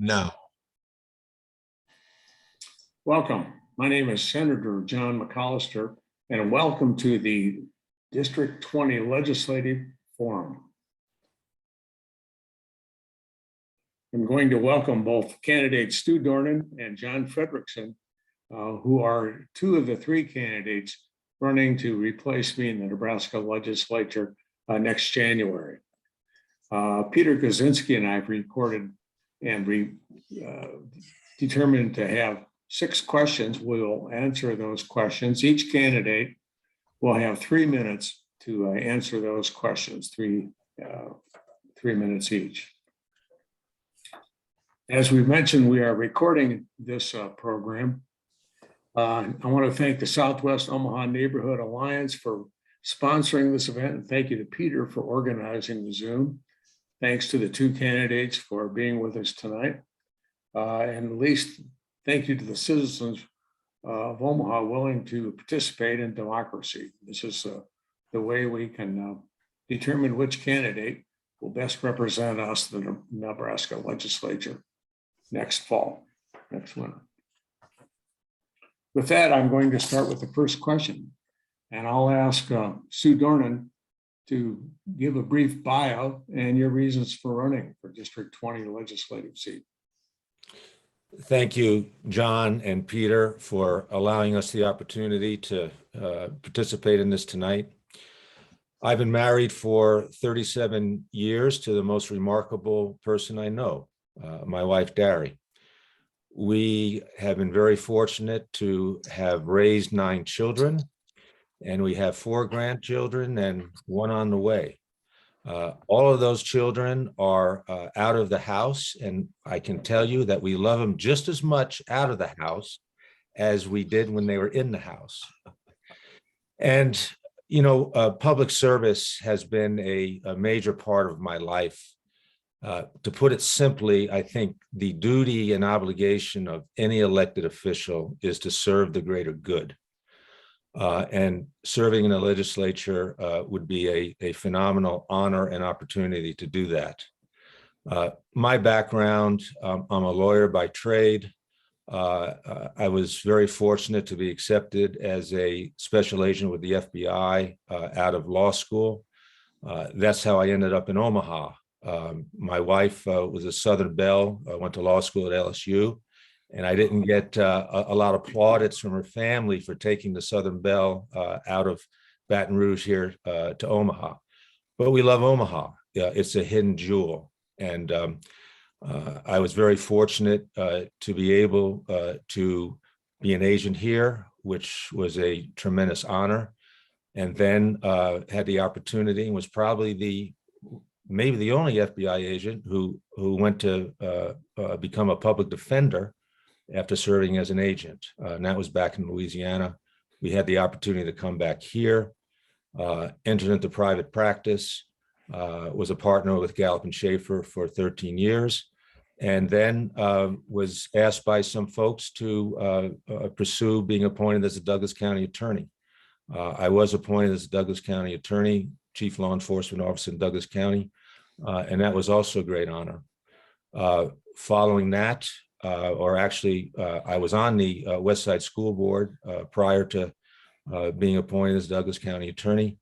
No. Welcome. My name is Senator John McAllister, and welcome to the District 20 Legislative Forum. I'm going to welcome both candidates Stu Dornan and John Frederickson, who are two of the three candidates running to replace me in the Nebraska legislature next January. Peter Kaczynski and I have recorded and determined to have 6 questions. We'll answer those questions. Each candidate will have 3 minutes to answer those questions, 3 minutes each. As we mentioned, we are recording this program. I want to thank the Southwest Omaha Neighborhood Alliance for sponsoring this event, and thank you to Peter for organizing the Zoom. Thanks to the 2 candidates for being with us tonight. And at least thank you to the citizens of Omaha willing to participate in democracy. This is the way we can determine which candidate will best represent us, the Nebraska legislature, next fall, next winter. With that, I'm going to start with the first question, and I'll ask Stu Dornan to give a brief bio and your reasons for running for District 20 legislative seat. Thank you, John and Peter, for allowing us the opportunity to participate in this tonight. I've been married for 37 years to the most remarkable person I know, my wife, Dari. We have been very fortunate to have raised 9 children, and we have 4 grandchildren and 1 on the way. All of those children are out of the house, and I can tell you that we love them just as much out of the house as we did when they were in the house. And, you know, public service has been a major part of my life. To put it simply, I think the duty and obligation of any elected official is to serve the greater good. And serving in the legislature would be a phenomenal honor and opportunity to do that. My background, I'm a lawyer by trade. I was very fortunate to be accepted as a special agent with the FBI out of law school. That's how I ended up in Omaha. My wife was a Southern Belle. I went to law school at LSU. And I didn't get a lot of plaudits from her family for taking the Southern Belle out of Baton Rouge here to Omaha. But we love Omaha. It's a hidden jewel. And I was very fortunate to be able to be an agent here, which was a tremendous honor. And then had the opportunity and was probably maybe the only FBI agent who went to become a public defender after serving as an agent. And that was back in Louisiana. We had the opportunity to come back here, entered into private practice, was a partner with Gallup and Schaefer for 13 years, and then was asked by some folks to pursue being appointed as a Douglas County attorney. I was appointed as a Douglas County attorney, chief law enforcement officer in Douglas County, and that was also a great honor. Following that, I was on the West Side School Board prior to being appointed as Douglas County attorney.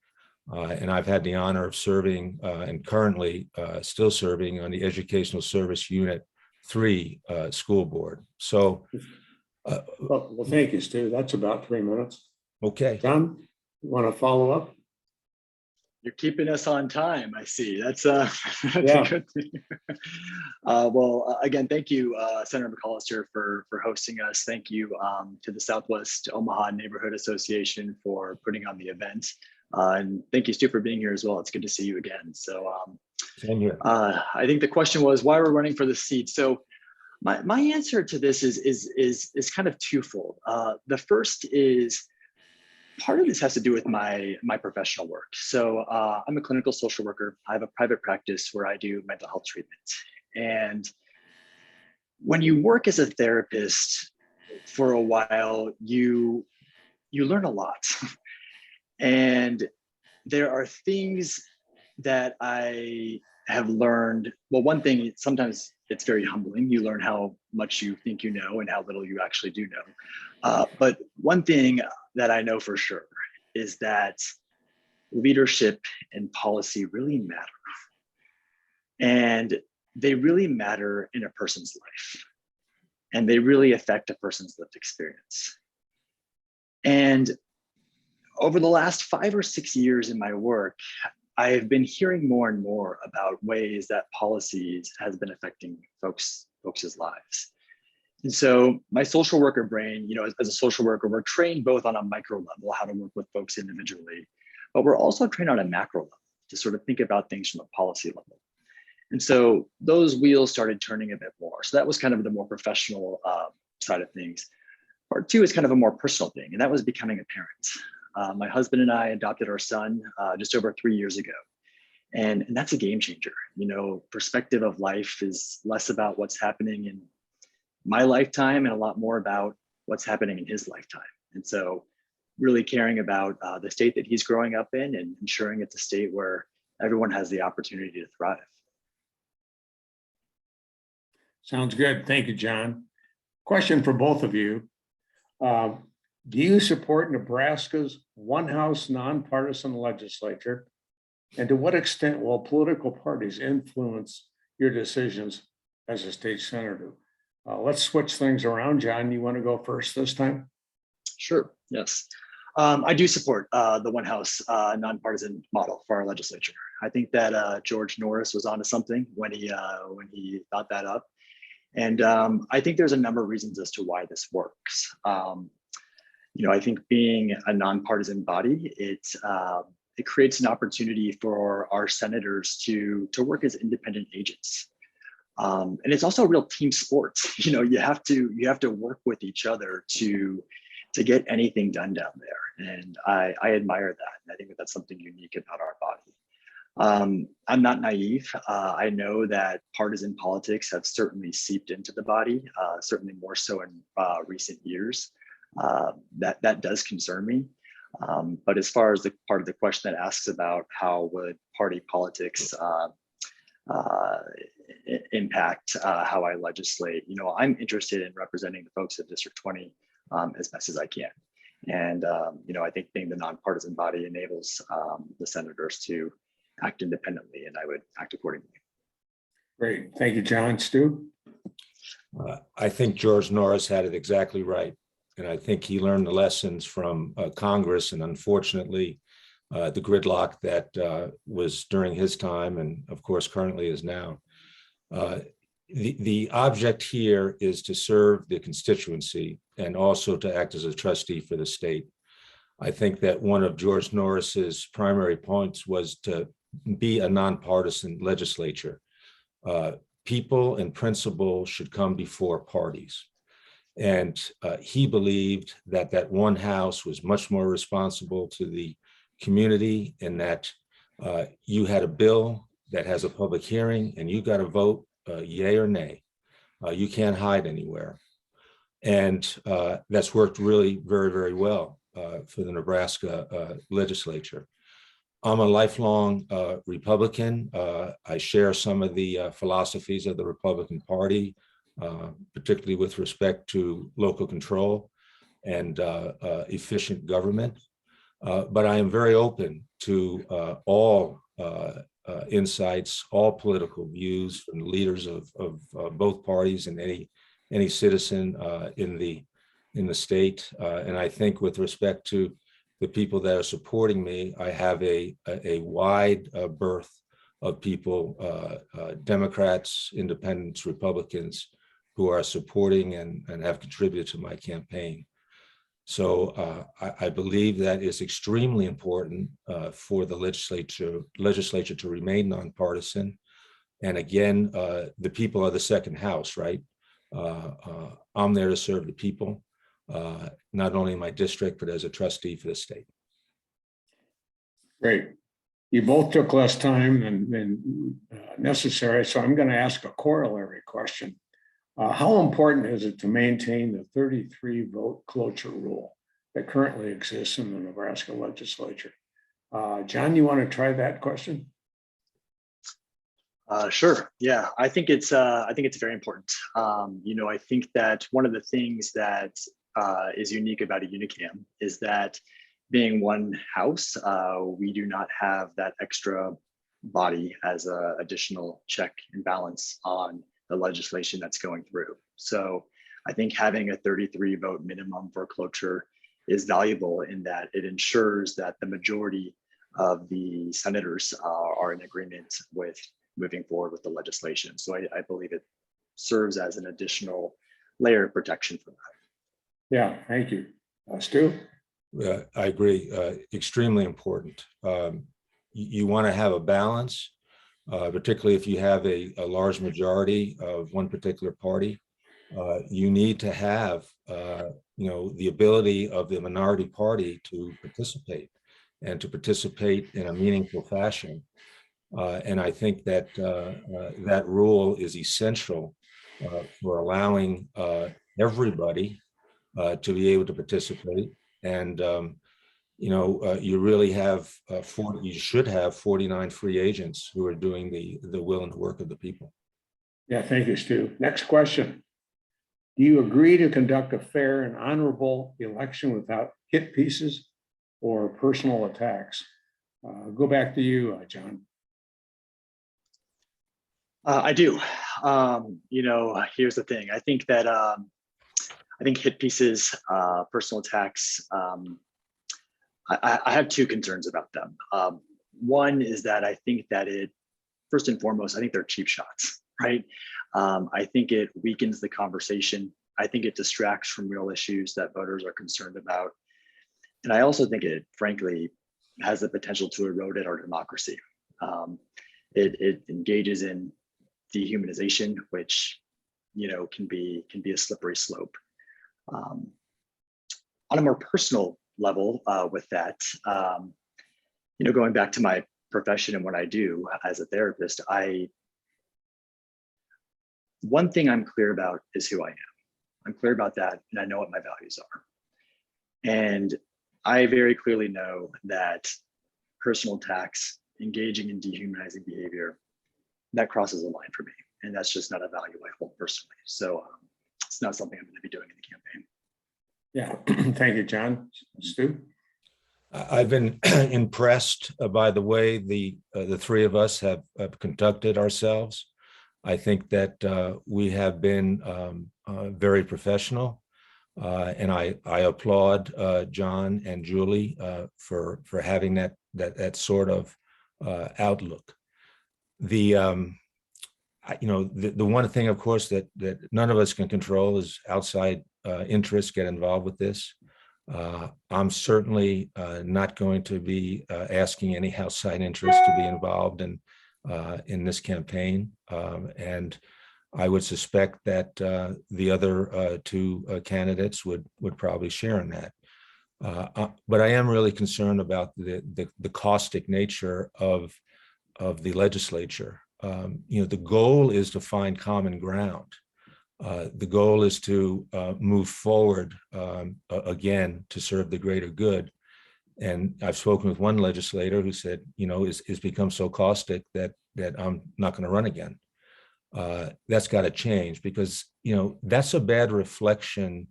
And I've had the honor of serving and currently still serving on the Educational Service Unit 3 school board. So. Well, thank you, Stu. That's about 3 minutes. Okay. John, you want to follow up? You're keeping us on time, I see. That's Yeah. a good thing. Well, again, thank you, Senator McAllister, for hosting us. Thank you to the Southwest Omaha Neighborhood Association for putting on the event. And thank you, Stu, for being here as well. It's good to see you again. So Same here. I think the question was why we're running for the seat. So my answer to this is kind of twofold. The first is, part of this has to do with my professional work. So I'm a clinical social worker. I have a private practice where I do mental health treatment. And when you work as a therapist for a while, you learn a lot. And there are things that I have learned, well, one thing, sometimes it's very humbling. You learn how much you think you know and how little you actually do know. But one thing that I know for sure is that leadership and policy really matter. And they really matter in a person's life. And they really affect a person's lived experience. And over the last 5 or 6 years in my work, I've been hearing more and more about ways that policies has been affecting folks' lives. And so my social worker brain, as a social worker, we're trained both on a micro level, how to work with folks individually, but we're also trained on a macro level to sort of think about things from a policy level. And so those wheels started turning a bit more. So that was kind of the more professional side of things. Part two is kind of a more personal thing, and that was becoming a parent. My husband and I adopted our son just over 3 years ago. And that's a game changer. Perspective of life is less about what's happening in my lifetime and a lot more about what's happening in his lifetime. And so really caring about the state that he's growing up in and ensuring it's a state where everyone has the opportunity to thrive. Sounds good. Thank you, John. Question for both of you. Do you support Nebraska's one-house nonpartisan legislature? And to what extent will political parties influence your decisions as a state senator? Let's switch things around. John, you want to go first this time? Sure, yes. I do support the one-house nonpartisan model for our legislature. I think that George Norris was onto something when he thought that up. And I think there's a number of reasons as to why this works. I think being a nonpartisan body, it creates an opportunity for our senators to work as independent agents. And it's also a real team sport. You have to work with each other to get anything done down there. And I admire that. And I think that that's something unique about our body. I'm not naive. I know that partisan politics have certainly seeped into the body, certainly more so in recent years. That does concern me. But as far as the part of the question that asks about how would party politics impact how I legislate, I'm interested in representing the folks of District 20 as best as I can. And, I think being the nonpartisan body enables the senators to act independently, and I would act accordingly. Great. Thank you, John. Stu? I think George Norris had it exactly right. And I think he learned the lessons from Congress, and unfortunately, the gridlock that was during his time and of course currently is now. The object here is to serve the constituency and also to act as a trustee for the state. I think that one of George Norris's primary points was to be a nonpartisan legislature. People and principle should come before parties. And he believed that one house was much more responsible to the community, and that you had a bill that has a public hearing and you got to vote yay or nay. You can't hide anywhere. And that's worked really very, very well for the Nebraska legislature. I'm a lifelong Republican. I share some of the philosophies of the Republican Party, particularly with respect to local control and efficient government. But I am very open to all insights, all political views from the leaders of both parties and any citizen in the state. And I think with respect to the people that are supporting me, I have a wide berth of people, Democrats, Independents, Republicans, who are supporting and have contributed to my campaign. So I believe that is extremely important for the legislature to remain nonpartisan. And again, the people are the second house, right? I'm there to serve the people, not only in my district, but as a trustee for the state. Great. You both took less time than necessary, so I'm going to ask a corollary question. How important is it to maintain the 33 vote cloture rule that currently exists in the Nebraska legislature? John, you want to try that question? Sure. Yeah, I think it's very important. I think that one of the things that is unique about a Unicam is that being one house, we do not have that extra body as an additional check and balance on the legislation that's going through. So I think having a 33 vote minimum for cloture is valuable in that it ensures that the majority of the senators are in agreement with moving forward with the legislation. So I believe it serves as an additional layer of protection for that. Yeah, thank you. Stu? I agree. Extremely important. You want to have a balance, particularly if you have a large majority of one particular party. You need to have, the ability of the minority party to participate and to participate in a meaningful fashion. And I think that that rule is essential for allowing everybody to be able to participate. And you really have you should have 49 free agents who are doing the will and work of the people. Yeah, thank you, Stu. Next question. Do you agree to conduct a fair and honorable election without hit pieces or personal attacks? Go back to you, John. I do. Here's the thing. I think that hit pieces, personal attacks. I have two concerns about them. One is that I think that first and foremost, I think they're cheap shots, right? I think it weakens the conversation. I think it distracts from real issues that voters are concerned about. And I also think it, frankly, has the potential to erode our democracy. It engages in dehumanization, which can be a slippery slope. On a more personal level, with that, going back to my profession and what I do as a therapist, one thing I'm clear about is who I am. I'm clear about that, and I know what my values are. And I very clearly know that personal attacks, engaging in dehumanizing behavior, that crosses a line for me. And that's just not a value I hold personally. So it's not something I'm going to be doing in the campaign. Yeah, thank you, John. Stu? I've been impressed by the way the three of us have conducted ourselves. I think that we have been very professional, and I applaud John and Julie for having that sort of outlook. The one thing, of course, that none of us can control is outside interests get involved with this. I'm certainly not going to be asking any outside interests to be involved in this campaign, and I would suspect that the other two candidates would probably share in that. But I am really concerned about the caustic nature of the legislature. The goal is to find common ground. The goal is to move forward again to serve the greater good. And I've spoken with one legislator who said, it's become so caustic that I'm not going to run again. That's got to change because, that's a bad reflection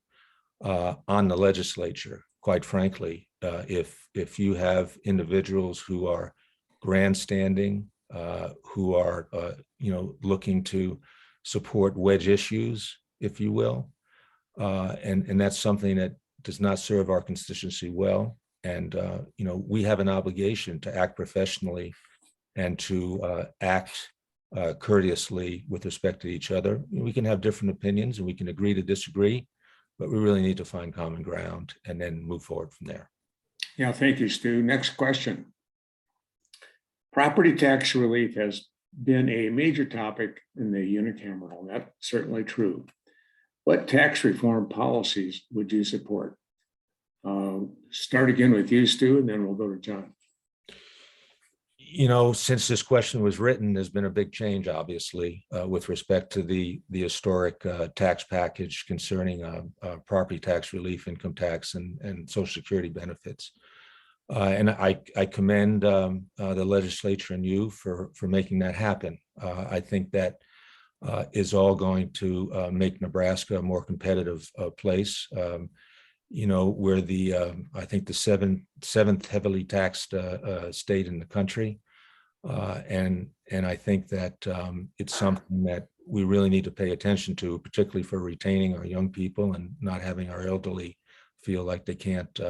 on the legislature, quite frankly. If you have individuals who are grandstanding, who are, looking to support wedge issues, if you will. And that's something that does not serve our constituency well. And, we have an obligation to act professionally and to act courteously with respect to each other. We can have different opinions and we can agree to disagree, but we really need to find common ground and then move forward from there. Yeah, thank you, Stu. Next question. Property tax relief has been a major topic in the Unicameral. That's certainly true. What tax reform policies would you support? Start again with you, Stu, and then we'll go to John. Since this question was written, there's been a big change, obviously, with respect to the historic tax package concerning property tax relief, income tax, and Social Security benefits. And I commend the legislature and you for making that happen. I think that is all going to make Nebraska a more competitive place. We're I think the seventh heavily taxed state in the country. And I think that it's something that we really need to pay attention to, particularly for retaining our young people and not having our elderly feel like they can't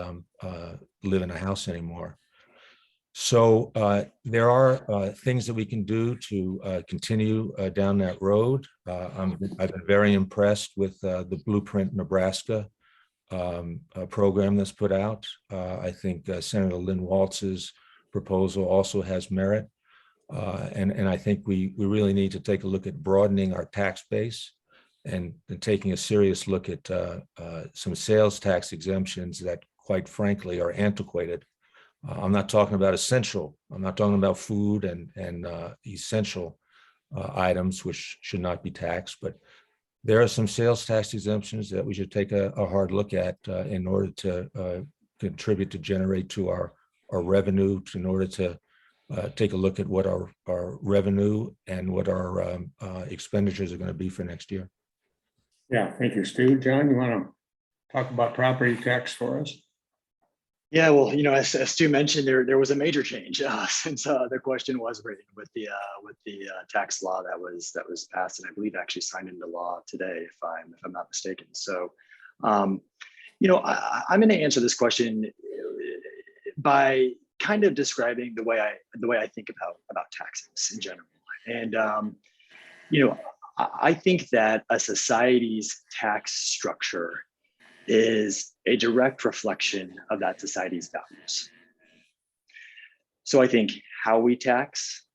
live in a house anymore. So there are things that we can do to continue down that road. I've been very impressed with the Blueprint Nebraska program that's put out. I think Senator Lynn Waltz's proposal also has merit. And I think we really need to take a look at broadening our tax base and taking a serious look at some sales tax exemptions that, quite frankly, are antiquated. I'm not talking about essential. I'm not talking about food and essential items, which should not be taxed. But there are some sales tax exemptions that we should take a hard look at in order to contribute to generate to our revenue, in order to take a look at what our revenue and what our expenditures are going to be for next year. Yeah, thank you, Stu. John, you want to talk about property tax for us? Yeah, well, as Stu mentioned, there was a major change since the question was written with the tax law that was passed, and I believe actually signed into law today, if I'm not mistaken. So, I'm going to answer this question by kind of describing the way I think about taxes in general. And I think that a society's tax structure is a direct reflection of that society's values. So I think how we tax,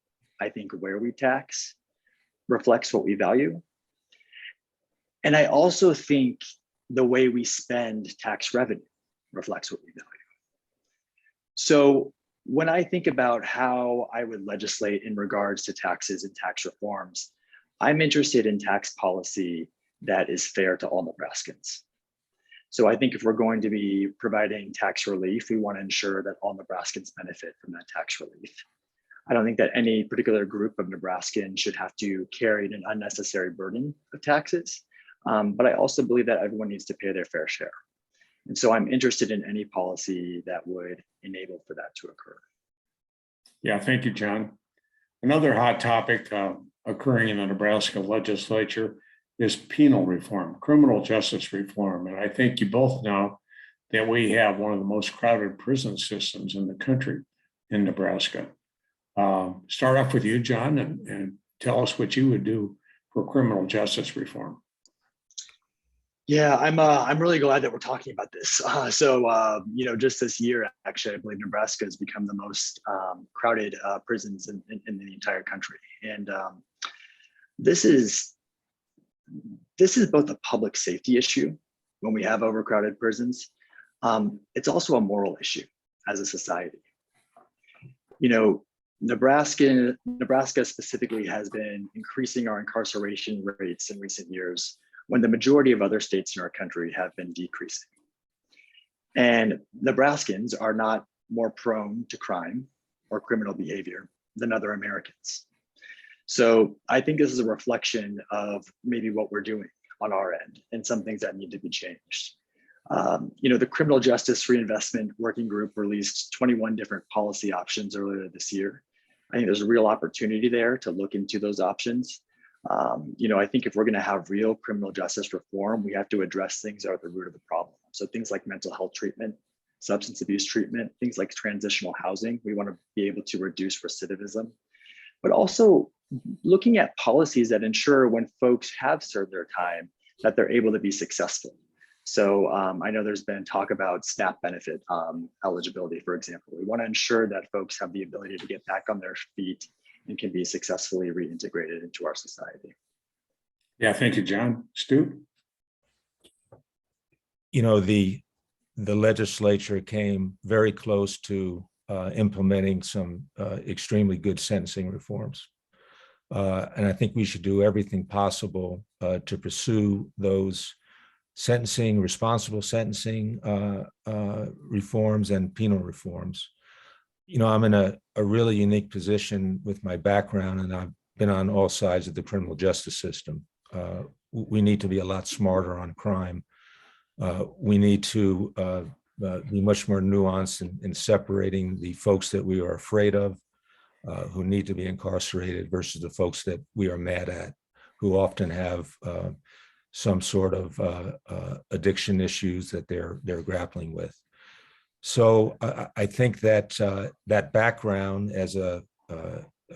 I think where we tax reflects what we value. And I also think the way we spend tax revenue reflects what we value. So when I think about how I would legislate in regards to taxes and tax reforms, I'm interested in tax policy that is fair to all Nebraskans. So I think if we're going to be providing tax relief, we want to ensure that all Nebraskans benefit from that tax relief. I don't think that any particular group of Nebraskans should have to carry an unnecessary burden of taxes. But I also believe that everyone needs to pay their fair share. And so I'm interested in any policy that would enable for that to occur. Yeah, thank you, John. Another hot topic occurring in the Nebraska legislature is penal reform, criminal justice reform. And I think you both know that we have one of the most crowded prison systems in the country in Nebraska. Start off with you, John, and tell us what you would do for criminal justice reform. Yeah, I'm really glad that we're talking about this. Just this year, actually, I believe Nebraska has become the most crowded prisons in the entire country. And this is both a public safety issue when we have overcrowded prisons. It's also a moral issue as a society. Nebraska specifically has been increasing our incarceration rates in recent years when the majority of other states in our country have been decreasing. And Nebraskans are not more prone to crime or criminal behavior than other Americans. So I think this is a reflection of maybe what we're doing on our end and some things that need to be changed. The Criminal Justice Reinvestment Working Group released 21 different policy options earlier this year. I think there's a real opportunity there to look into those options. I think if we're going to have real criminal justice reform, we have to address things that are at the root of the problem. So things like mental health treatment, substance abuse treatment, things like transitional housing. We want to be able to reduce recidivism, but also looking at policies that ensure when folks have served their time that they're able to be successful. So I know there's been talk about SNAP benefit eligibility, for example. We want to ensure that folks have the ability to get back on their feet and can be successfully reintegrated into our society. Yeah, thank you, John. Stu? The legislature came very close to implementing some extremely good sentencing reforms. And I think we should do everything possible to pursue those responsible sentencing reforms and penal reforms. I'm in a really unique position with my background, and I've been on all sides of the criminal justice system. We need to be a lot smarter on crime. We need to be much more nuanced in separating the folks that we are afraid of, who need to be incarcerated, versus the folks that we are mad at, who often have some sort of addiction issues that they're grappling with. So I think that that background as a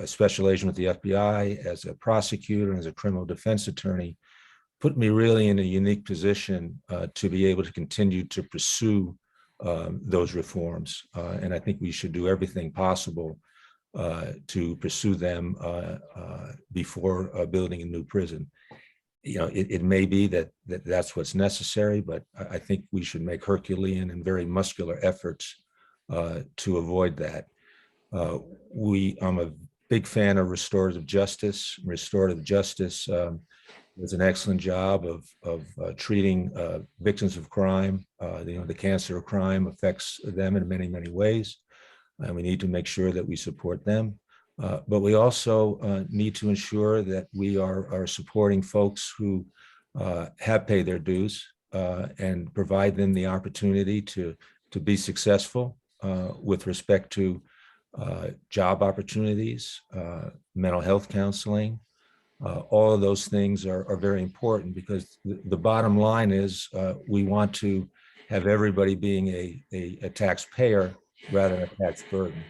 special agent with the FBI, as a prosecutor, and as a criminal defense attorney, put me really in a unique position to be able to continue to pursue those reforms. And I think we should do everything possible to pursue them before building a new prison. It may be that's what's necessary, but I think we should make Herculean and very muscular efforts to avoid that. I'm a big fan of restorative justice. Restorative justice does an excellent job of treating victims of crime. The cancer of crime affects them in many, many ways, and we need to make sure that we support them. But we also need to ensure that we are supporting folks who have paid their dues and provide them the opportunity to be successful with respect to job opportunities, mental health counseling. All of those things are very important, because the bottom line is we want to have everybody being a taxpayer rather than a tax burden.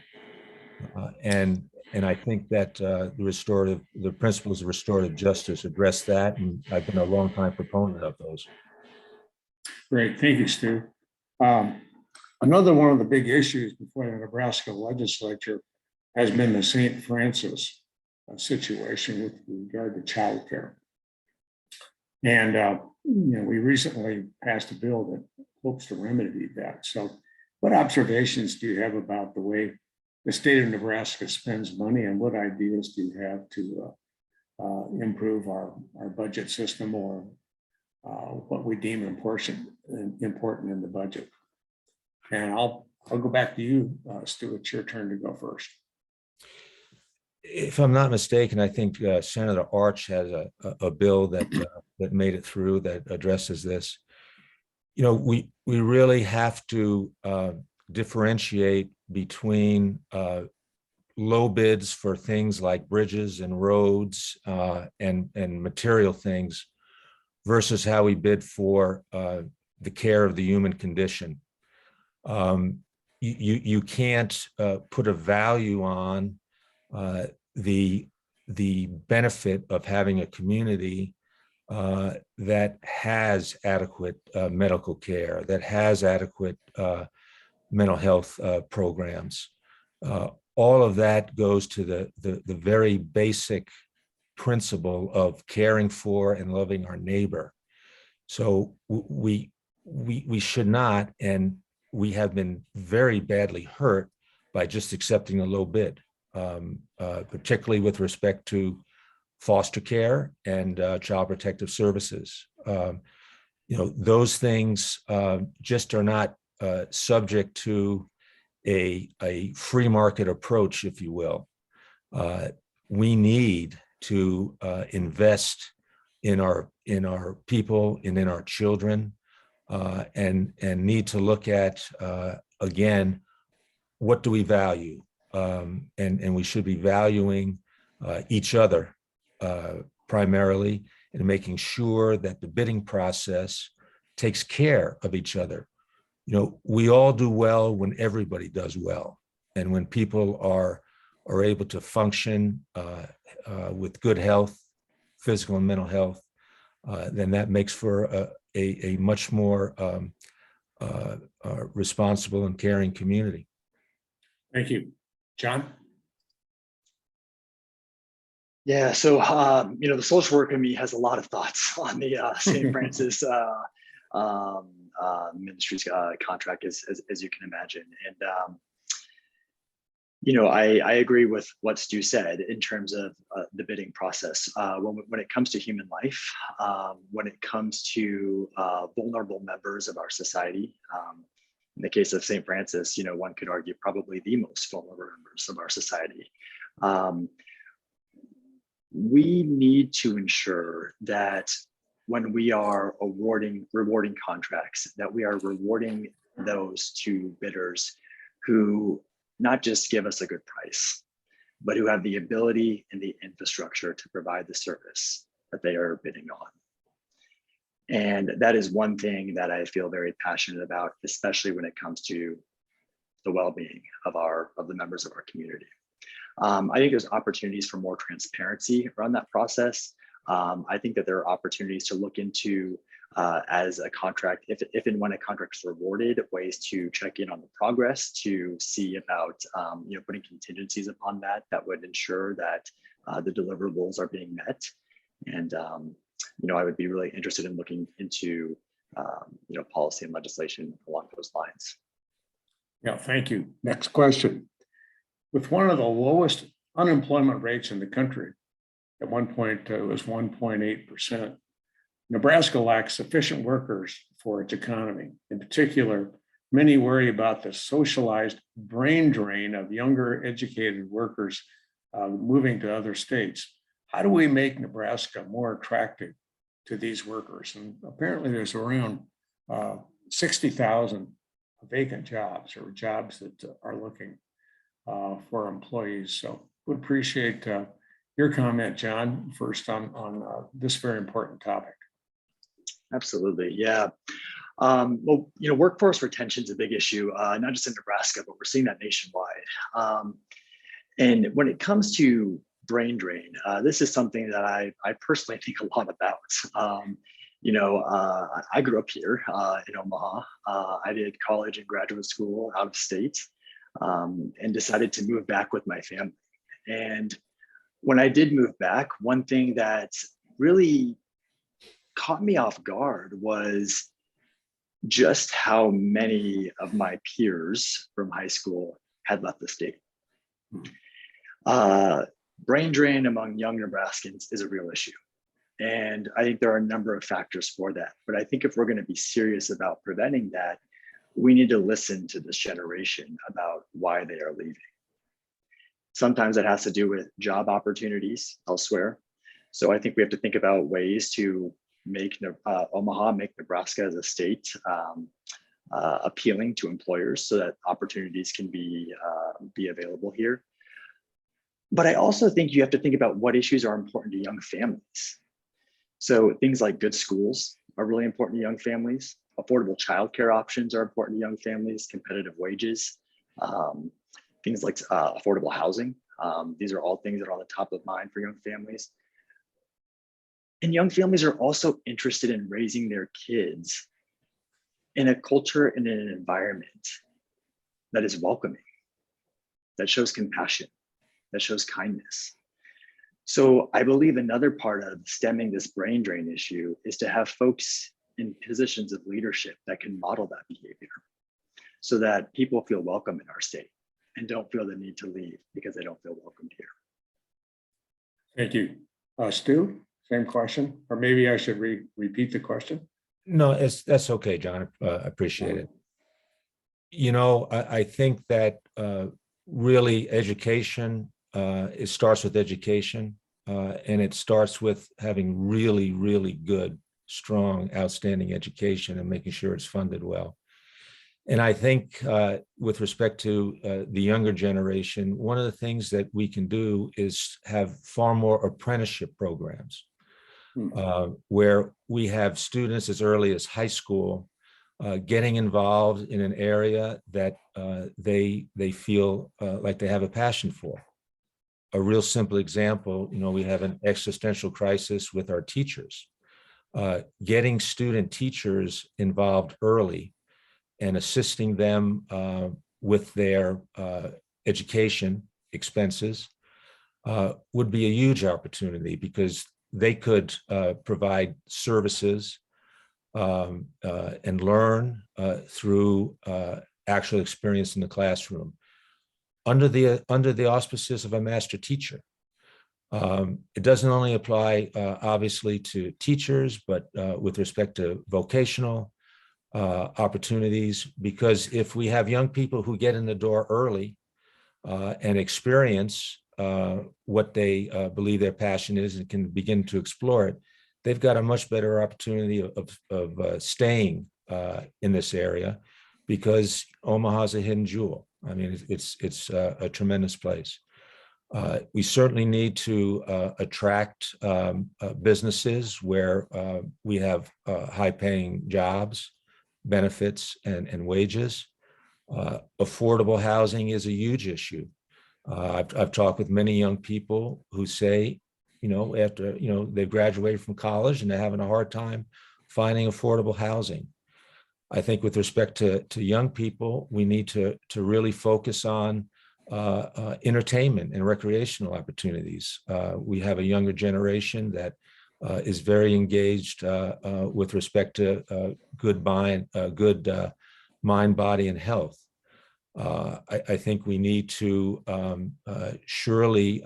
And I think that the principles of restorative justice address that, and I've been a long time proponent of those. Great, thank you, Stu. Another one of the big issues before the Nebraska legislature has been the St. Francis situation with regard to child care. And we recently passed a bill that hopes to remedy that. So what observations do you have about the way the state of Nebraska spends money, and what ideas do you have to improve our budget system, or what we deem important in the budget? And I'll go back to you, Stu. It's your turn to go first. If I'm not mistaken, I think Senator Arch has a bill that made it through that addresses this. We really have to differentiate between low bids for things like bridges and roads and material things versus how we bid for the care of the human condition. You can't put a value on the benefit of having a community that has adequate medical care, that has adequate mental health programs. All of that goes to the very basic principle of caring for and loving our neighbor. So we should not, and we have been very badly hurt by just accepting a low bid, particularly with respect to foster care and child protective services. Those things just are not subject to a free market approach, if you will. We need to invest in our people and in our children, and need to look at again, what do we value? And we should be valuing each other primarily, and making sure that the bidding process takes care of each other. We all do well when everybody does well, and when people are able to function with good health, physical and mental health, then that makes for a much more responsible and caring community. Thank you. John? Yeah, so the social work in me has a lot of thoughts on the St. Francis Ministries contract, as you can imagine. And I agree with what Stu said in terms of the bidding process. When it comes to human life, when it comes to vulnerable members of our society, In the case of St. Francis, one could argue probably the most vulnerable members of our society. We need to ensure that when we are rewarding contracts, that we are rewarding those two bidders who not just give us a good price, but who have the ability and the infrastructure to provide the service that they are bidding on. And that is one thing that I feel very passionate about, especially when it comes to the well-being of the members of our community. I think there's opportunities for more transparency around that process. I think that there are opportunities to look into as a contract, if and when a contract is rewarded, ways to check in on the progress, to see about putting contingencies upon that would ensure that the deliverables are being met. And I would be really interested in looking into policy and legislation along those lines. Yeah, thank you. Next question. With one of the lowest unemployment rates in the country, at one point it was 1.8%, Nebraska lacks sufficient workers for its economy. In particular, many worry about the socialized brain drain of younger educated workers moving to other states. How do we make Nebraska more attractive to these workers? And apparently there's around 60,000 vacant jobs, or jobs that are looking for employees. So would appreciate your comment, John, first on this very important topic. Absolutely, yeah. Workforce retention is a big issue, not just in Nebraska, but we're seeing that nationwide. And when it comes to brain drain, this is something that I personally think a lot about. I grew up here in Omaha. I did college and graduate school out of state, and decided to move back with my family. And when I did move back, one thing that really caught me off guard was just how many of my peers from high school had left the state. Brain drain among young Nebraskans is a real issue. And I think there are a number of factors for that. But I think if we're going to be serious about preventing that, we need to listen to this generation about why they are leaving. Sometimes it has to do with job opportunities elsewhere. So I think we have to think about ways to make Omaha, make Nebraska as a state appealing to employers so that opportunities can be available here. But I also think you have to think about what issues are important to young families. So things like good schools are really important to young families. Affordable childcare options are important to young families, competitive wages, things like affordable housing. These are all things that are on the top of mind for young families. And young families are also interested in raising their kids in a culture and in an environment that is welcoming, that shows compassion, that shows kindness. So I believe another part of stemming this brain drain issue is to have folks in positions of leadership that can model that behavior so that people feel welcome in our state and don't feel the need to leave because they don't feel welcomed here. Thank you. Stu, same question, or maybe I should repeat the question. No, that's okay, John. I appreciate it. I think that really education, it starts with education, and it starts with having really, really good, strong, outstanding education and making sure it's funded well. And I think with respect to the younger generation, one of the things that we can do is have far more apprenticeship programs where we have students as early as high school getting involved in an area that they feel like they have a passion for. A real simple example, we have an existential crisis with our teachers. Getting student teachers involved early and assisting them with their education expenses would be a huge opportunity because they could provide services and learn through actual experience in the classroom under the auspices of a master teacher. It doesn't only apply obviously to teachers, but with respect to vocational, opportunities, because if we have young people who get in the door early and experience what they believe their passion is and can begin to explore it, they've got a much better opportunity of staying in this area, because Omaha's a hidden jewel. I mean, it's a tremendous place. We certainly need to attract businesses where we have high-paying jobs, benefits, and wages. Affordable housing is a huge issue. I've talked with many young people who say, after they've graduated from college and they're having a hard time finding affordable housing. I think with respect to young people, we need to really focus on entertainment and recreational opportunities. We have a younger generation that is very engaged with respect to good mind, body, and health. I think we need to surely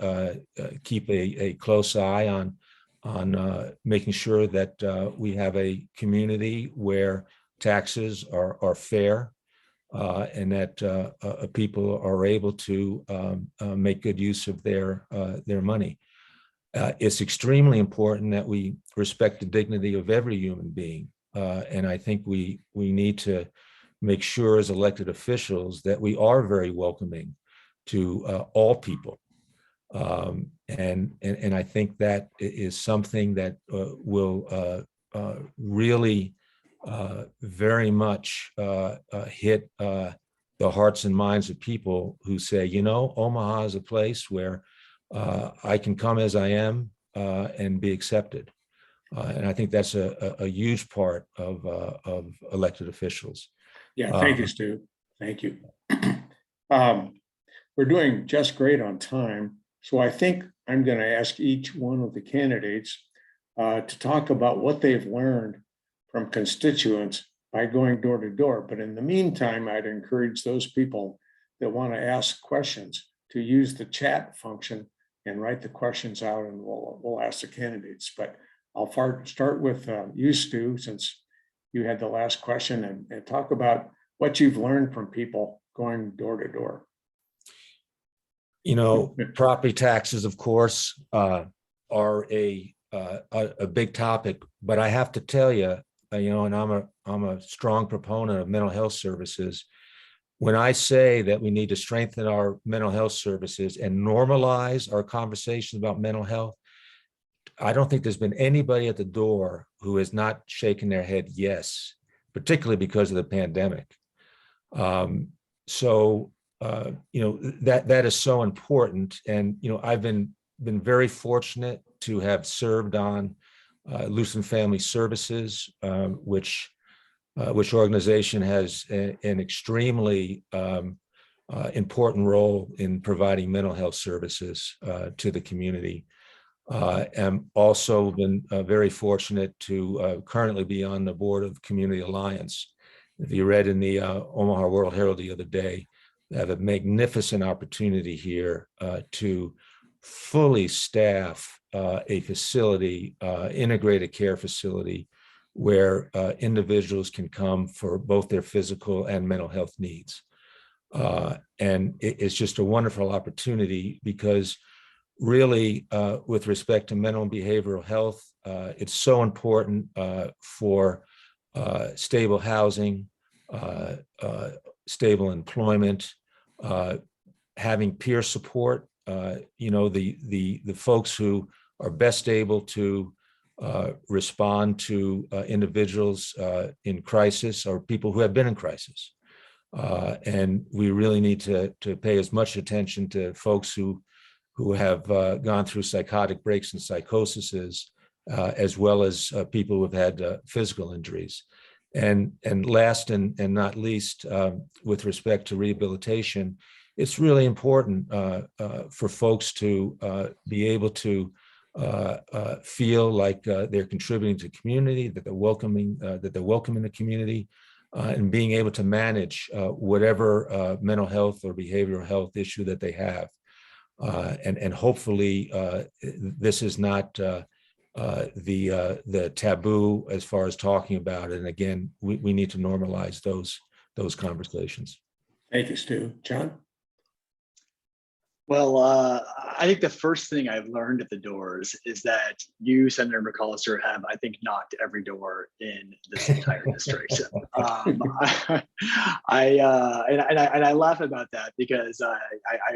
keep a close eye on making sure that we have a community where taxes are fair, and that people are able to make good use of their money. It's extremely important that we respect the dignity of every human being, and I think we need to make sure as elected officials that we are very welcoming to all people. And I think that is something that will really very much hit the hearts and minds of people who say, Omaha is a place where I can come as I am and be accepted. And I think that's a huge part of elected officials. Yeah, thank you, Stu. Thank you. We're doing just great on time. So I think I'm going to ask each one of the candidates to talk about what they've learned from constituents by going door to door. But in the meantime, I'd encourage those people that want to ask questions to use the chat function and write the questions out, and we'll ask the candidates. But I'll start with you, Stu, since you had the last question, and talk about what you've learned from people going door to door. Property taxes, of course, are a big topic, but I have to tell you, and I'm a strong proponent of mental health services. When I say that we need to strengthen our mental health services and normalize our conversations about mental health, I don't think there's been anybody at the door who has not shaken their head yes, particularly because of the pandemic. That is so important. And I've been very fortunate to have served on Lucent Family Services, which organization has an extremely important role in providing mental health services to the community. I'm also been very fortunate to currently be on the board of Community Alliance. If you read in the Omaha World Herald the other day, they have a magnificent opportunity here to fully staff a facility, integrated care facility, where individuals can come for both their physical and mental health needs. And it's just a wonderful opportunity, because really, with respect to mental and behavioral health, it's so important for stable housing, stable employment, having peer support. The folks who are best able to respond to individuals in crisis are people who have been in crisis. And we really need to pay as much attention to folks who have gone through psychotic breaks and psychoses, as well as people who have had physical injuries. And last and not least, with respect to rehabilitation, it's really important for folks to be able to feel like they're contributing to the community, that they're welcome in the community, and being able to manage whatever mental health or behavioral health issue that they have. And hopefully this is not the taboo as far as talking about it. And again, we need to normalize those conversations. Thank you, Stu. John? Well, I think the first thing I've learned at the doors is that you, Senator McAllister, have, I think, knocked every door in this entire district. And I laugh about that because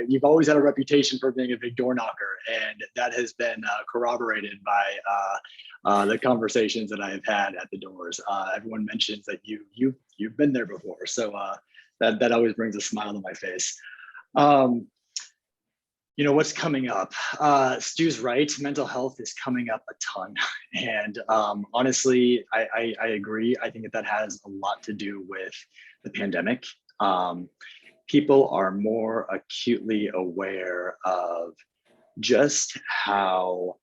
you've always had a reputation for being a big door knocker, and that has been corroborated by the conversations that I have had at the doors. Everyone mentions that you've been there before, so that always brings a smile to my face. You know, what's coming up? Stu's right, mental health is coming up a ton. And honestly, I agree. I think that has a lot to do with the pandemic. People are more acutely aware of just how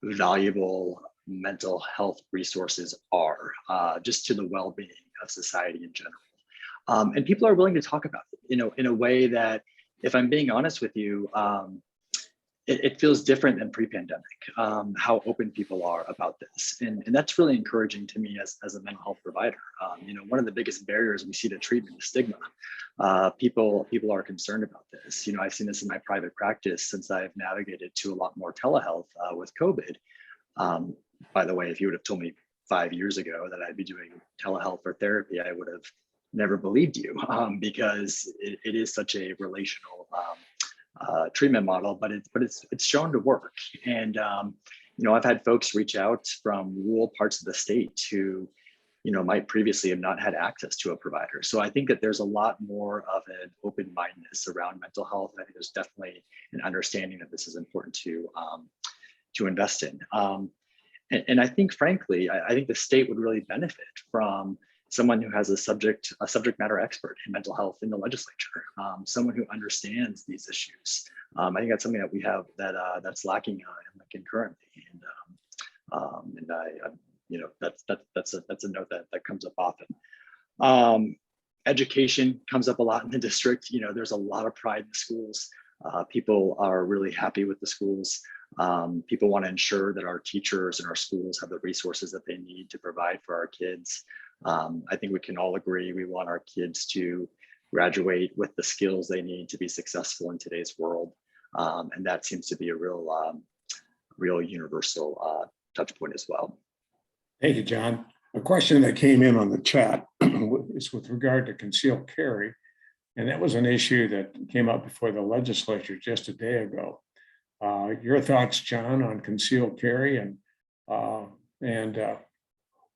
valuable mental health resources are, just to the well-being of society in general. And people are willing to talk about it, in a way that, if I'm being honest with you, it feels different than pre-pandemic, how open people are about this. And that's really encouraging to me as a mental health provider. One of the biggest barriers we see to treatment is stigma. People are concerned about this. I've seen this in my private practice since I've navigated to a lot more telehealth with COVID. By the way, if you would have told me 5 years ago that I'd be doing telehealth for therapy, I would have never believed you, because it is such a relational treatment model, but it's shown to work. And I've had folks reach out from rural parts of the state who might previously have not had access to a provider. So I think that there's a lot more of an open-mindedness around mental health. I think there's definitely an understanding that this is important to invest in. And I think, frankly, I think the state would really benefit from someone who has a subject matter expert in mental health in the legislature, someone who understands these issues. I think that's something that we have that's lacking in Lincoln currently, that's a note that comes up often. Education comes up a lot in the district. There's a lot of pride in the schools. People are really happy with the schools. People want to ensure that our teachers and our schools have the resources that they need to provide for our kids. I think we can all agree we want our kids to graduate with the skills they need to be successful in today's world. And that seems to be a real universal touch point as well. Thank you, John. A question that came in on the chat is with regard to concealed carry. And that was an issue that came up before the legislature just a day ago. Your thoughts, John, on concealed carry and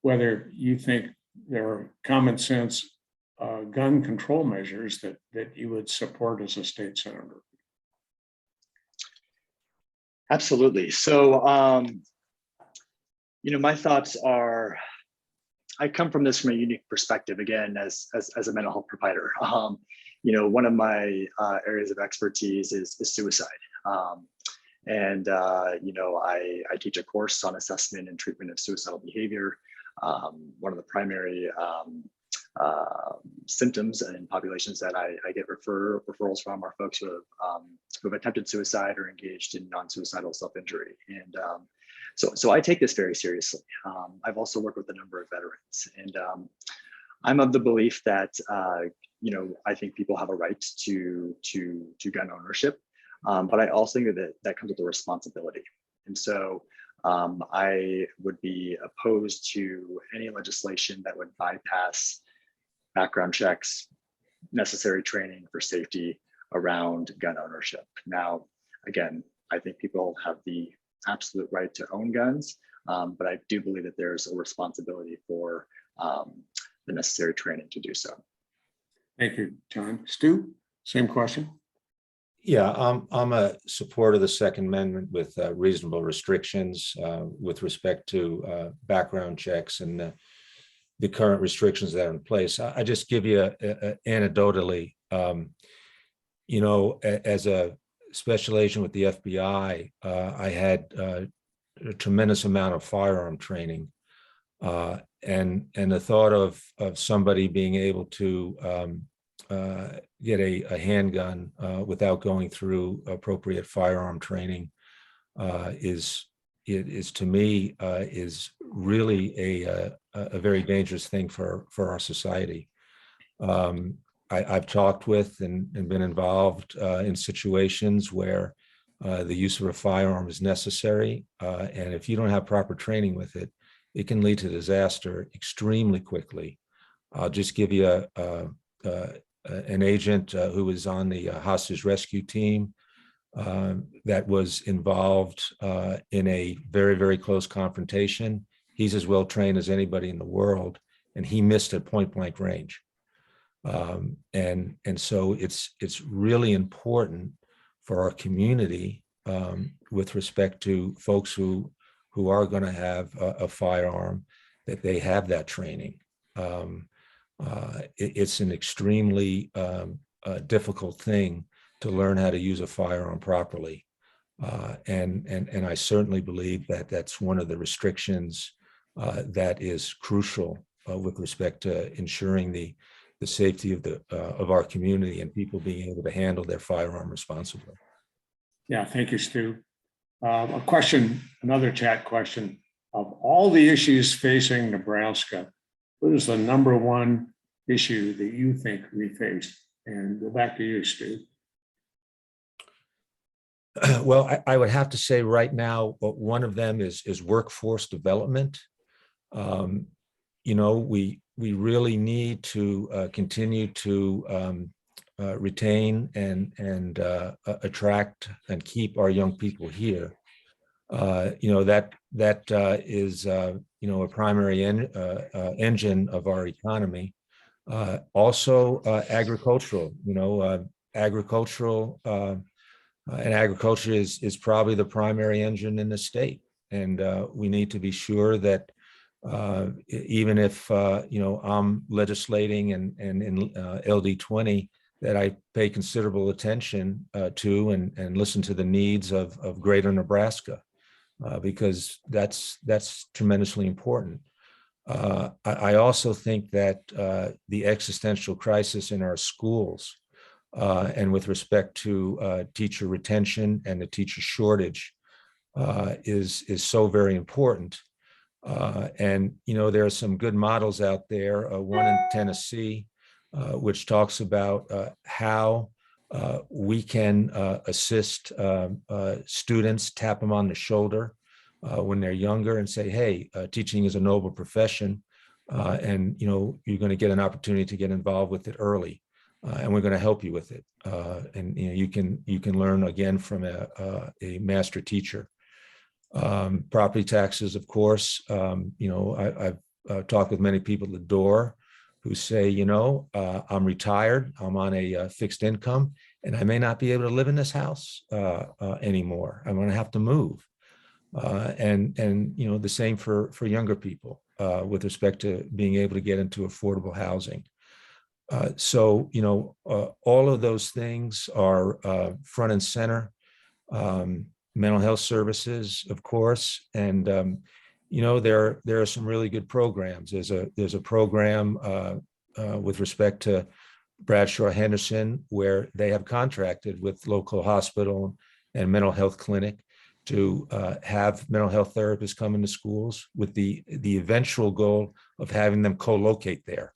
whether you think there are common sense gun control measures that you would support as a state senator. Absolutely. So, my thoughts are, I come from this from a unique perspective, again, as a mental health provider. One of my areas of expertise is suicide. I teach a course on assessment and treatment of suicidal behavior. One of the primary symptoms in populations that I get referrals from are folks who have attempted suicide or engaged in non-suicidal self-injury. And so I take this very seriously. I've also worked with a number of veterans, and I'm of the belief that I think people have a right to gun ownership, but I also think that comes with a responsibility. And so I would be opposed to any legislation that would bypass background checks, necessary training for safety around gun ownership. Now, again, I think people have the absolute right to own guns, but I do believe that there's a responsibility for the necessary training to do so. Thank you, John. Stu, same question. Yeah, I'm a supporter of the Second Amendment with reasonable restrictions with respect to background checks and the current restrictions that are in place. I just give you anecdotally, as a special agent with the FBI, I had a tremendous amount of firearm training, and the thought of somebody being able to get a handgun without going through appropriate firearm training is it is, to me, is really a very dangerous thing for our society. I've talked with and been involved in situations where the use of a firearm is necessary, and if you don't have proper training with it, it can lead to disaster extremely quickly. I'll just give you an agent who was on the hostage rescue team that was involved in a very, very close confrontation. He's as well trained as anybody in the world, and he missed at point blank range. And so it's really important for our community with respect to folks who are going to have a firearm, that they have that training. It's an extremely difficult thing to learn how to use a firearm properly. And I certainly believe that that's one of the restrictions that is crucial with respect to ensuring the safety of our community and people being able to handle their firearm responsibly. Yeah, thank you, Stu. A question, another chat question. Of all the issues facing Nebraska, what is the number one issue that you think we face? And go back to you, Stu. Well, I would have to say right now, one of them is workforce development. You know, we really need to continue to retain and attract and keep our young people here. You know, that is you know, a primary engine of our economy. Also agricultural. You know, agricultural. And agriculture is probably the primary engine in the state, and we need to be sure that even if you know, I'm legislating and in LD20, that I pay considerable attention to and listen to the needs of greater Nebraska, because that's tremendously important. I also think that the existential crisis in our schools, and with respect to teacher retention and the teacher shortage, is so very important. And you know, there are some good models out there. One in Tennessee, which talks about how we can assist students, tap them on the shoulder when they're younger, and say, "Hey, teaching is a noble profession, and you know, you're going to get an opportunity to get involved with it early." And we're going to help you with it, and you know, you can learn again from a master teacher. Property taxes, of course. You know, I've talked with many people at the door who say, you know, I'm retired, I'm on a fixed income, and I may not be able to live in this house anymore. I'm going to have to move. And you know, the same for younger people with respect to being able to get into affordable housing. So, you know, all of those things are front and center. Mental health services, of course, and you know, there are some really good programs. There's a program with respect to Bradshaw Henderson, where they have contracted with local hospital and mental health clinic to have mental health therapists come into schools, with the eventual goal of having them co-locate there.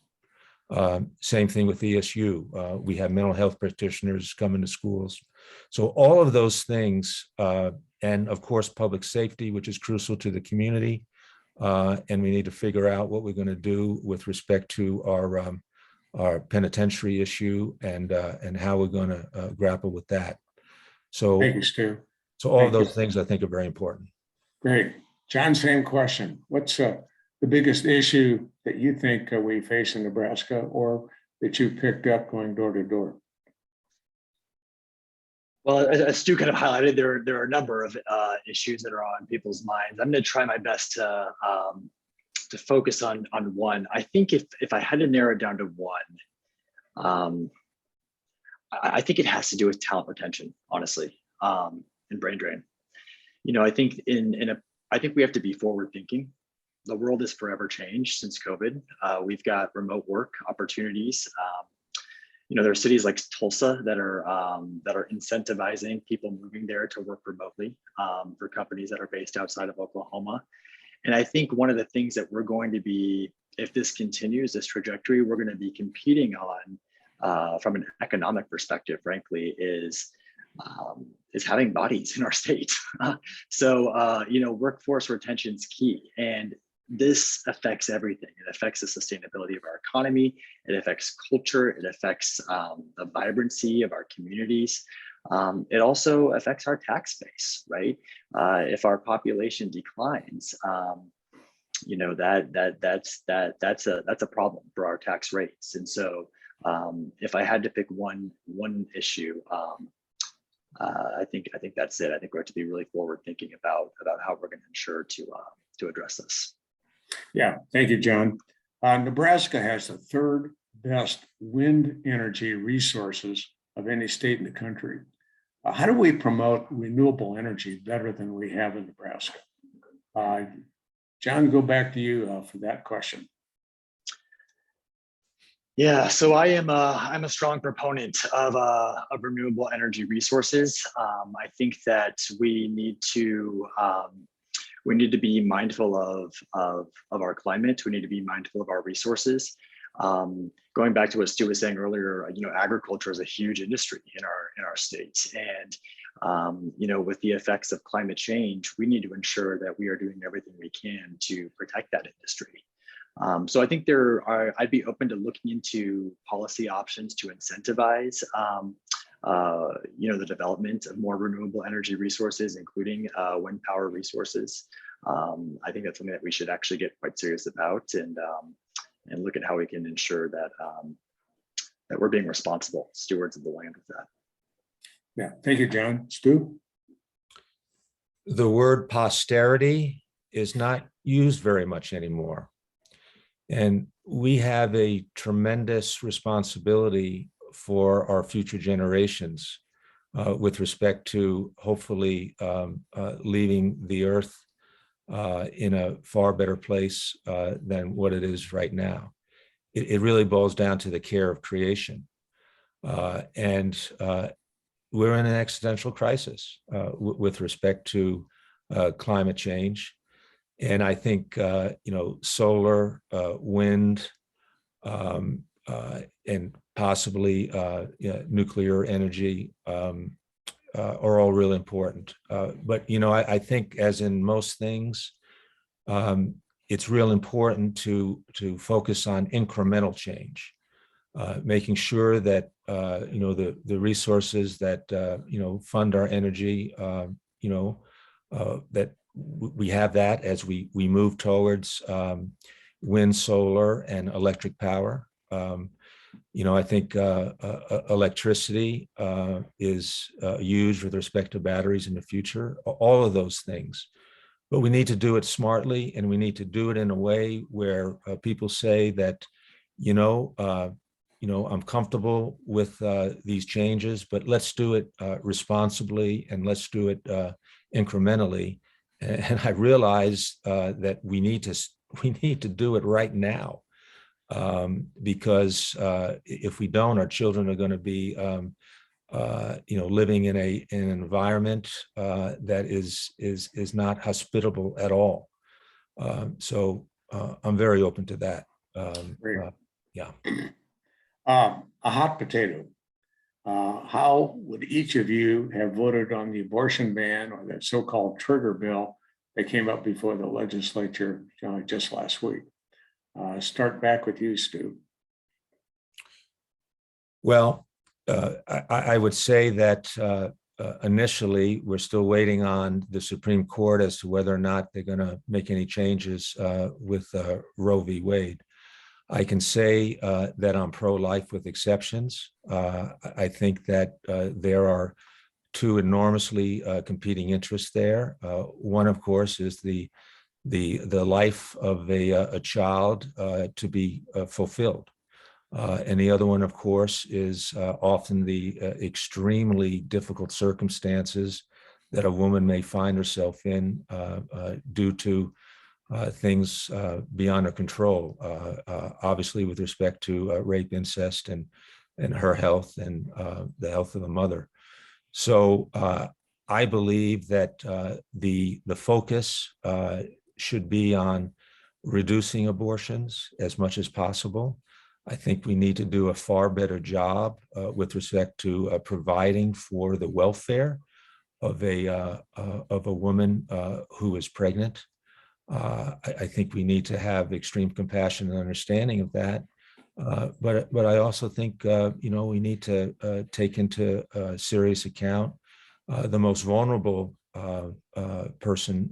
Same thing with ESU. We have mental health practitioners come into schools. So all of those things, and of course, public safety, which is crucial to the community. And we need to figure out what we're going to do with respect to our penitentiary issue and how we're going to grapple with that. So, Thank you, Stu. So all of those things I think are very important. Great. John, same question. What's the biggest issue that you think we face in Nebraska, or that you picked up going door to door? Well, as Stu kind of highlighted, there are a number of issues that are on people's minds. I'm going to try my best to focus on one. I think if I had to narrow it down to one, I think it has to do with talent retention, honestly, and brain drain. You know, I think I think we have to be forward thinking. The world has forever changed since COVID. We've got remote work opportunities. there are cities like Tulsa that are incentivizing people moving there to work remotely for companies that are based outside of Oklahoma. And I think one of the things that we're going to be, if this continues, this trajectory, we're going to be competing on from an economic perspective, frankly, is having bodies in our state. So, workforce retention is key. And this affects everything. It affects the sustainability of our economy. It affects culture. It affects the vibrancy of our communities. It also affects our tax base, right? If our population declines, that's a problem for our tax rates. And so, if I had to pick one issue, I think that's it. I think we have to be really forward thinking about how we're going to ensure to address this. Yeah, thank you, John. Nebraska has the third best wind energy resources of any state in the country. How do we promote renewable energy better than we have in Nebraska? John, go back to you for that question. Yeah, so I'm a strong proponent of renewable energy resources. I think that we need to be mindful of our climate. We need to be mindful of our resources. Going back to what Stu was saying earlier, agriculture is a huge industry in our states, and with the effects of climate change, we need to ensure that we are doing everything we can to protect that industry. So I think I'd be open to looking into policy options to incentivize, the development of more renewable energy resources, including wind power resources. I think that's something that we should actually get quite serious about, and look at how we can ensure that we're being responsible stewards of the land with that. Yeah, thank you, John. Stu? The word posterity is not used very much anymore. And we have a tremendous responsibility for our future generations with respect to hopefully leaving the earth in a far better place than what it is right now. It really boils down to the care of creation. And we're in an existential crisis with respect to climate change. And I think, solar, wind, and possibly nuclear energy are all really important. But, I think, as in most things, it's real important to focus on incremental change, making sure that, the resources that, fund our energy, that we have that as we move towards wind, solar, and electric power. I think electricity is used with respect to batteries in the future, all of those things. But we need to do it smartly, and we need to do it in a way where people say that, I'm comfortable with these changes, but let's do it responsibly, and let's do it incrementally. And I realize that we need to do it right now, because if we don't, our children are going to be, living in an environment that is not hospitable at all. So I'm very open to that. Yeah. A hot potato. How would each of you have voted on the abortion ban, or that so-called trigger bill that came up before the legislature just last week? Start back with you, Stu. Well, I would say that initially we're still waiting on the Supreme Court as to whether or not they're going to make any changes with Roe v. Wade. I can say that I'm pro-life with exceptions. I think that there are two enormously competing interests there. One, of course, is the life of a child to be fulfilled. And the other one, of course, is often the extremely difficult circumstances that a woman may find herself in due to things beyond her control, obviously with respect to rape, incest, and and her health and the health of the mother. So I believe that the focus should be on reducing abortions as much as possible. I think we need to do a far better job with respect to providing for the welfare of a woman who is pregnant. I think we need to have extreme compassion and understanding of that. But I also think we need to take into serious account the most vulnerable person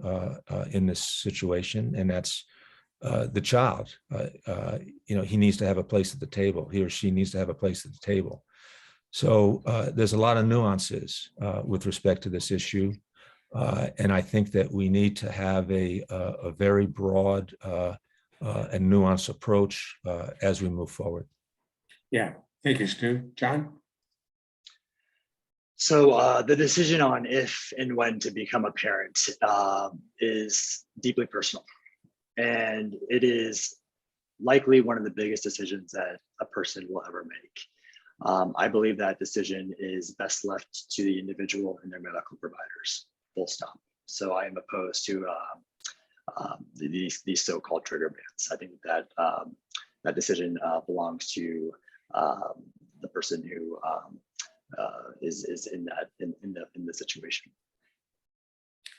in this situation, and that's the child. He needs to have a place at the table. He or she needs to have a place at the table. So there's a lot of nuances with respect to this issue. And I think that we need to have a very broad and nuanced approach as we move forward. Yeah, thank you, Stu. John? So the decision on if and when to become a parent is deeply personal. And it is likely one of the biggest decisions that a person will ever make. I believe that decision is best left to the individual and their medical providers, full stop. So I am opposed to these so-called trigger bans. I think that that decision belongs to the person who is in the situation.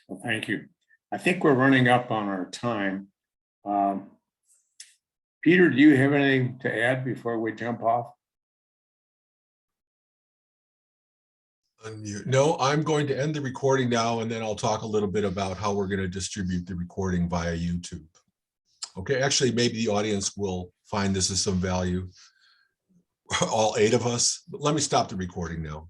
Well, thank you. I think we're running up on our time. Peter, do you have anything to add before we jump off? Unmute. No, I'm going to end the recording now, and then I'll talk a little bit about how we're going to distribute the recording via YouTube. Okay, actually, maybe the audience will find this of some value, all 8 of us. But let me stop the recording now.